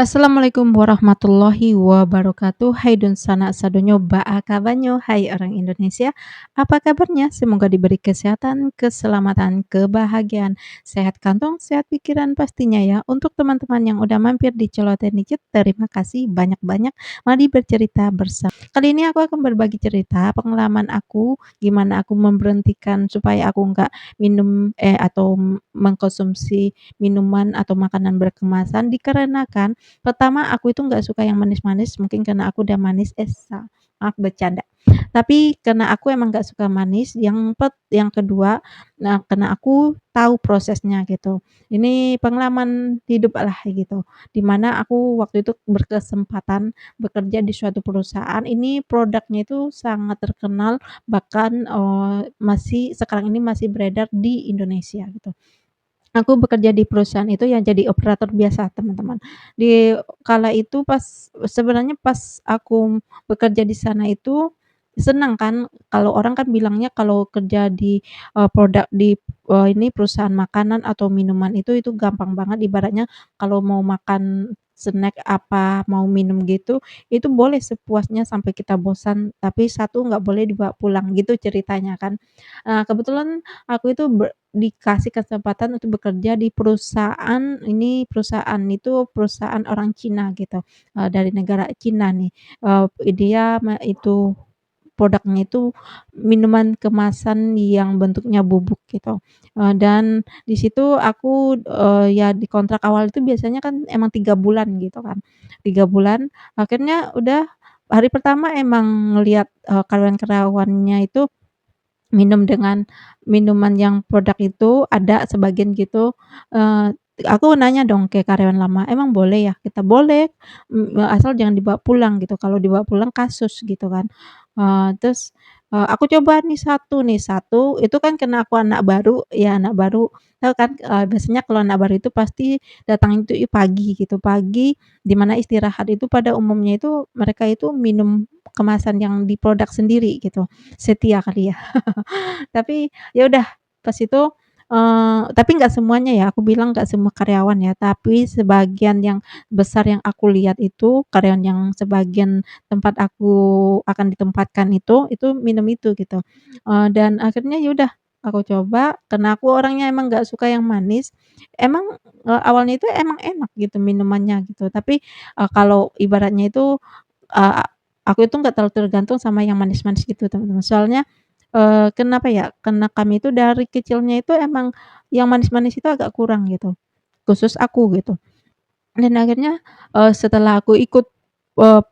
Assalamualaikum warahmatullahi wabarakatuh. Hai dun sana sadonyo ba'a kabanyo. Hai orang Indonesia, apa kabarnya? Semoga diberi kesehatan, keselamatan, kebahagiaan, sehat kantong, sehat pikiran pastinya ya. Untuk teman-teman yang udah mampir di Celoteh Dikit, terima kasih banyak-banyak. Mari bercerita bersama. Kali ini aku akan berbagi cerita pengalaman aku, gimana aku memberhentikan supaya aku nggak minum atau mengkonsumsi minuman atau makanan berkemasan dikarenakan pertama aku itu nggak suka yang manis-manis, mungkin karena aku udah manis maaf bercanda. Tapi karena aku emang nggak suka manis, yang kedua, nah karena aku tahu prosesnya gitu. Ini pengalaman hidup lah gitu, di mana aku waktu itu berkesempatan bekerja di suatu perusahaan, ini produknya itu sangat terkenal, bahkan, sekarang ini masih beredar di Indonesia gitu. Aku bekerja di perusahaan itu ya jadi operator biasa, teman-teman. Di kala itu sebenarnya pas aku bekerja di sana itu senang kan, kalau orang kan bilangnya kalau kerja di, produk di, ini perusahaan makanan atau minuman itu gampang banget ibaratnya kalau mau makan snack apa, mau minum gitu, itu boleh sepuasnya sampai kita bosan, tapi satu nggak boleh dibawa pulang, gitu ceritanya kan. Kebetulan aku itu dikasih kesempatan untuk bekerja di perusahaan itu perusahaan orang Cina gitu, dari negara Cina nih, dia itu produknya itu minuman kemasan yang bentuknya bubuk gitu, dan di situ aku, ya di kontrak awal itu biasanya kan emang 3 bulan gitu kan, 3 bulan akhirnya udah hari pertama emang ngelihat, karyawan-karyawannya itu minum dengan minuman yang produk itu ada sebagian gitu, aku nanya dong ke karyawan lama, "Emang boleh ya?" Kita "Boleh, asal jangan dibawa pulang," gitu, "kalau dibawa pulang kasus," gitu kan. Terus, aku coba nih satu itu kan karena aku anak baru, ya anak baru, tahu kan, biasanya kalau anak baru itu pasti datang itu pagi gitu, pagi di mana istirahat itu pada umumnya itu mereka itu minum kemasan yang diproduk sendiri gitu, setia kali ya. Tapi ya udah pas itu, tapi nggak semuanya ya, aku bilang nggak semua karyawan ya, tapi sebagian yang besar yang aku lihat itu, karyawan yang sebagian tempat aku akan ditempatkan itu minum itu gitu. Dan akhirnya ya udah aku coba, karena aku orangnya emang nggak suka yang manis, emang, awalnya itu emang enak gitu minumannya gitu, tapi, kalau ibaratnya itu, eee, aku itu nggak terlalu tergantung sama yang manis-manis gitu teman-teman. Soalnya kenapa ya, karena kami itu dari kecilnya itu emang yang manis-manis itu agak kurang gitu, khusus aku gitu. Dan akhirnya, setelah aku ikut,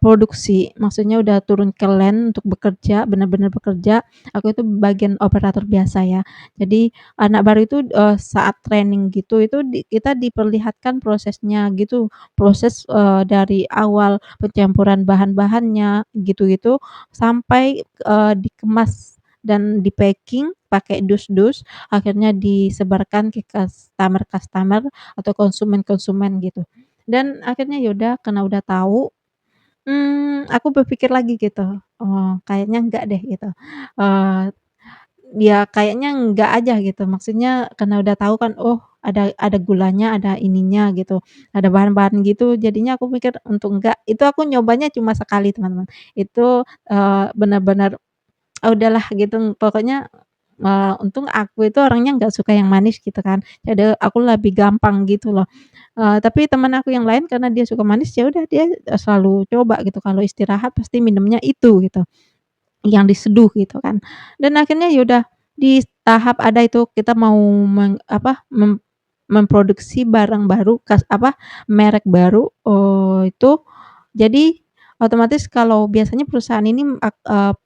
produksi, maksudnya udah turun ke land untuk bekerja, benar-benar bekerja, aku itu bagian operator biasa ya. Jadi anak baru itu, saat training gitu, itu kita diperlihatkan prosesnya gitu, proses, dari awal pencampuran bahan-bahannya gitu-gitu, sampai, dikemas dan di-packing pakai dus-dus, akhirnya disebarkan ke customer-customer atau konsumen-konsumen gitu. Dan akhirnya ya udah karena udah tahu, aku berpikir lagi gitu, kayaknya enggak deh gitu, eee, ya kayaknya enggak aja gitu, maksudnya karena udah tahu kan, oh ada gulanya, ada ininya gitu, ada bahan-bahan gitu, jadinya aku pikir untuk enggak, itu aku nyobanya cuma sekali teman-teman, itu, bener-bener, ah, udahlah gitu, pokoknya, untung aku itu orangnya nggak suka yang manis gitu kan, jadi aku lebih gampang gitu loh. Tapi teman aku yang lain karena dia suka manis, ya udah dia, selalu coba gitu kalau istirahat pasti minumnya itu gitu, yang diseduh gitu kan. Dan akhirnya ya udah di tahap ada itu kita mau memproduksi barang baru merek baru, itu jadi otomatis kalau biasanya perusahaan ini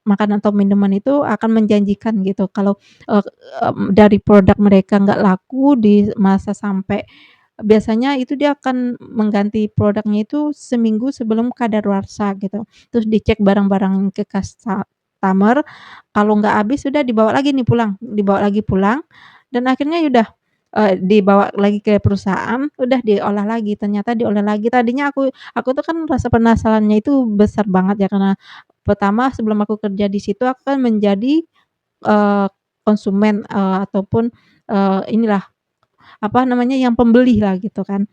makanan atau minuman itu akan menjanjikan gitu kalau, eee, dari produk mereka nggak laku di masa sampai biasanya itu dia akan mengganti produknya itu seminggu sebelum kadaluarsa gitu. Terus dicek barang-barang ke customer, kalau nggak habis sudah dibawa lagi nih pulang, dibawa lagi pulang dan akhirnya ya udah, dibawa lagi ke perusahaan, udah diolah lagi, ternyata diolah lagi. Tadinya aku tuh kan rasa penasarannya itu besar banget ya karena pertama sebelum aku kerja di situ aku kan menjadi, konsumen, ataupun, inilah, apa namanya, yang pembeli lah gitu kan.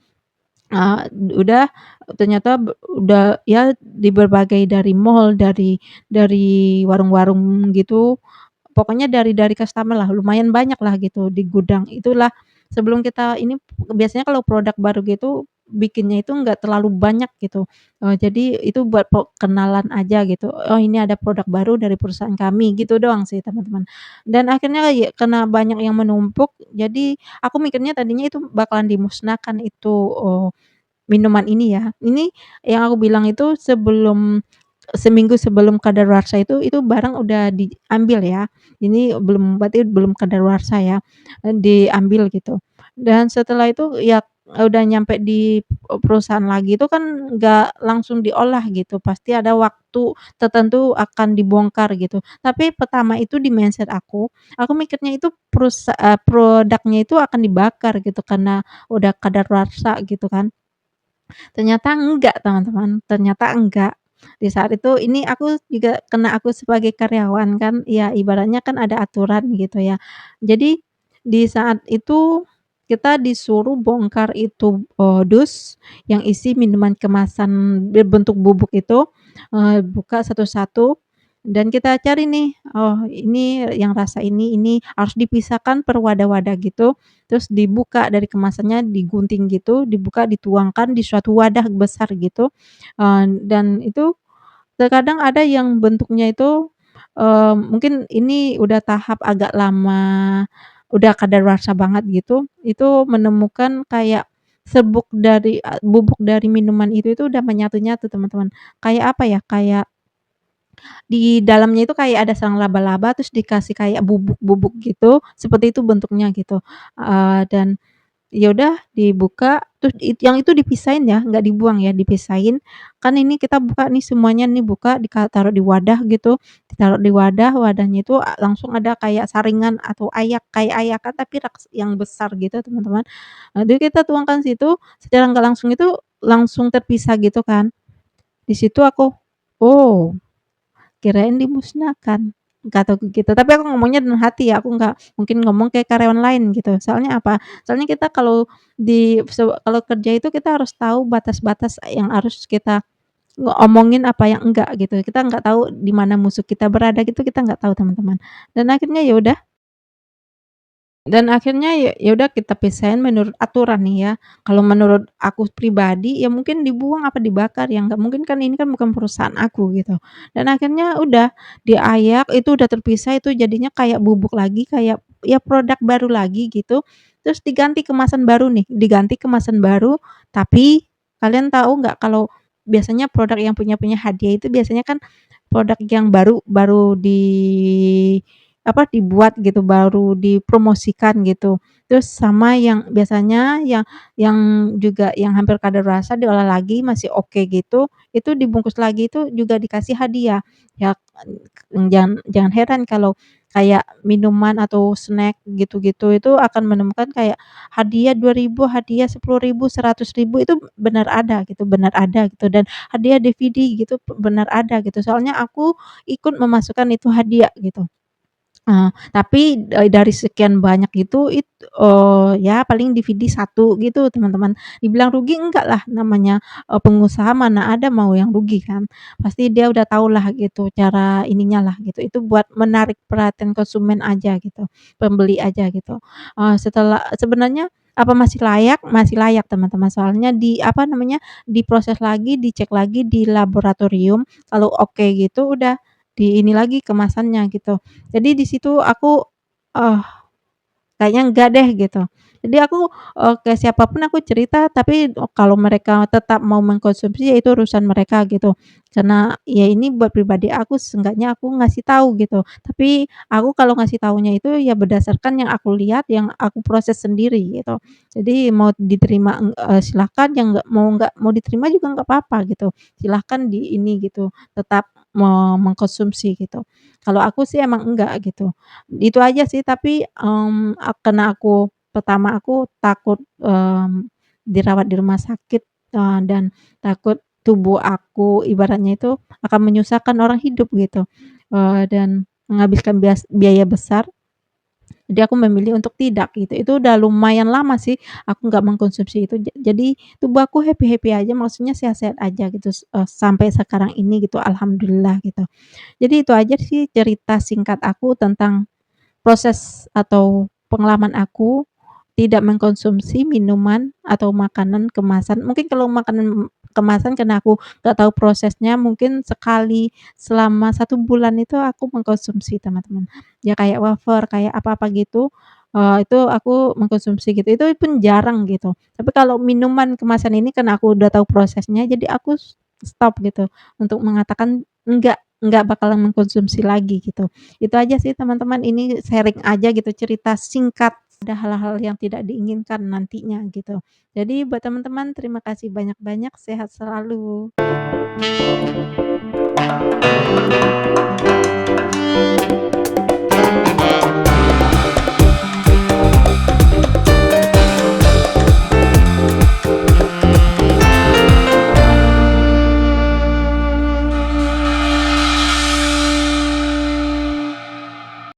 Udah ternyata udah ya di berbagai dari mall, dari warung-warung gitu, pokoknya dari customer lah, lumayan banyak lah gitu di gudang. Itulah sebelum kita ini biasanya kalau produk baru gitu, bikinnya itu nggak terlalu banyak gitu, jadi itu buat kenalan aja gitu, "Oh ini ada produk baru dari perusahaan kami," gitu doang sih teman-teman. Dan akhirnya ya karena banyak yang menumpuk, jadi aku mikirnya tadinya itu bakalan dimusnahkan itu, minuman ini ya. Ini yang aku bilang itu seminggu sebelum kadaluarsa itu barang udah diambil ya. Ini berarti belum kadaluarsa ya, diambil gitu. Dan setelah itu ya, udah nyampe di perusahaan lagi itu kan nggak langsung diolah gitu, pasti ada waktu tertentu akan dibongkar gitu. Tapi pertama itu di mindset aku mikirnya itu produknya itu akan dibakar gitu karena udah kadaluarsa gitu kan. Ternyata enggak teman-teman, ternyata enggak. Di saat itu ini aku juga kena aku sebagai karyawan kan, ya ibaratnya kan ada aturan gitu ya. Jadi di saat itu kita disuruh bongkar itu, dus yang isi minuman kemasan berbentuk bubuk itu, buka satu-satu dan kita cari nih, oh ini yang rasa ini harus dipisahkan per wadah-wadah gitu. Terus dibuka dari kemasannya, digunting gitu, dibuka, dituangkan di suatu wadah besar gitu, dan itu terkadang ada yang bentuknya itu, mungkin ini udah tahap agak lama, udah kadaluarsa banget gitu, itu menemukan kayak bubuk dari minuman itu udah menyatu-nyatu teman-teman. Kayak apa ya, kayak di dalamnya itu kayak ada sarang laba-laba, terus dikasih kayak bubuk-bubuk gitu, seperti itu bentuknya gitu, dan ya udah dibuka, terus yang itu dipisahin ya, nggak dibuang ya, dipisahin. Kan ini kita buka nih semuanya nih, buka taruh di wadah gitu, ditaruh di wadah, wadahnya itu langsung ada kayak saringan atau kayak ayakan tapi yang besar gitu teman-teman. Jadi kita tuangkan situ, secara nggak langsung itu langsung terpisah gitu kan. Di situ aku, "Oh, kirain dimusnahkan," kataku gitu. Tapi aku ngomongnya dengan hati ya, aku nggak mungkin ngomong kayak karyawan lain gitu. Soalnya apa, soalnya kita kalau kerja itu kita harus tahu batas-batas yang harus kita omongin, apa yang enggak gitu. Kita nggak tahu di mana musuh kita berada gitu, kita nggak tahu teman-teman. Dan akhirnya ya udah ya udah kita pisahin menurut aturan nih ya. Kalau menurut aku pribadi ya mungkin dibuang apa dibakar ya nggak mungkin kan ini kan bukan perusahaan aku gitu. Dan akhirnya udah diayak itu udah terpisah itu jadinya kayak bubuk lagi kayak ya produk baru lagi gitu. Terus diganti kemasan baru nih, diganti kemasan baru tapi kalian tahu nggak kalau biasanya produk yang punya hadiah itu biasanya kan produk yang baru baru dibuat gitu, baru dipromosikan gitu. Terus sama yang biasanya yang juga yang hampir kadaluarsa diolah lagi masih oke gitu, itu dibungkus lagi itu juga dikasih hadiah. Ya, jangan jangan heran kalau kayak minuman atau snack gitu-gitu itu akan menemukan kayak hadiah 2.000 hadiah 10.000 100.000 itu benar ada gitu dan hadiah DVD gitu benar ada gitu. Soalnya aku ikut memasukkan itu hadiah gitu. Tapi, dari sekian banyak itu ya paling DVD satu gitu teman-teman. Dibilang rugi enggak lah namanya, pengusaha mana ada mau yang rugi kan. Pasti dia udah tahulah gitu cara ininya lah gitu, itu buat menarik perhatian konsumen aja gitu, pembeli aja gitu. Setelah sebenarnya apa masih layak? Masih layak teman-teman, soalnya apa namanya, diproses lagi, dicek lagi di laboratorium, kalau oke gitu udah di ini lagi kemasannya gitu. Jadi di situ aku, oh kayaknya enggak deh gitu. Jadi aku, ke siapa pun aku cerita tapi kalau mereka tetap mau mengkonsumsi ya itu urusan mereka gitu. Karena ya ini buat pribadi aku seenggaknya aku ngasih tahu gitu. Tapi aku kalau ngasih tahunya itu ya berdasarkan yang aku lihat, yang aku proses sendiri gitu. Jadi mau diterima silahkan, yang nggak mau diterima juga nggak apa-apa gitu. Silahkan di ini gitu, tetap mengkonsumsi gitu. Kalau aku sih emang enggak gitu. Itu aja sih tapi, karena pertama aku takut, dirawat di rumah sakit, dan takut tubuh aku ibaratnya itu akan menyusahkan orang hidup gitu, dan menghabiskan biaya besar Jadi aku memilih untuk tidak gitu. Itu udah lumayan lama sih aku nggak mengkonsumsi itu. Jadi tubuh aku happy-happy aja, maksudnya sehat-sehat aja gitu, sampai sekarang ini gitu, alhamdulillah gitu. Jadi itu aja sih cerita singkat aku tentang proses atau pengalaman aku tidak mengkonsumsi minuman atau makanan kemasan. Mungkin kalau makanan kemasan karena aku nggak tahu prosesnya, mungkin sekali selama 1 bulan itu aku mengkonsumsi teman-teman. Ya kayak wafer, kayak apa-apa gitu, itu aku mengkonsumsi gitu, itu pun jarang gitu. Tapi kalau minuman kemasan ini karena aku udah tahu prosesnya, jadi aku stop gitu untuk mengatakan enggak bakalan mengkonsumsi lagi gitu. Itu aja sih teman-teman, ini sharing aja gitu cerita singkat, ada hal-hal yang tidak diinginkan nantinya gitu. Jadi buat teman-teman terima kasih banyak-banyak, sehat selalu.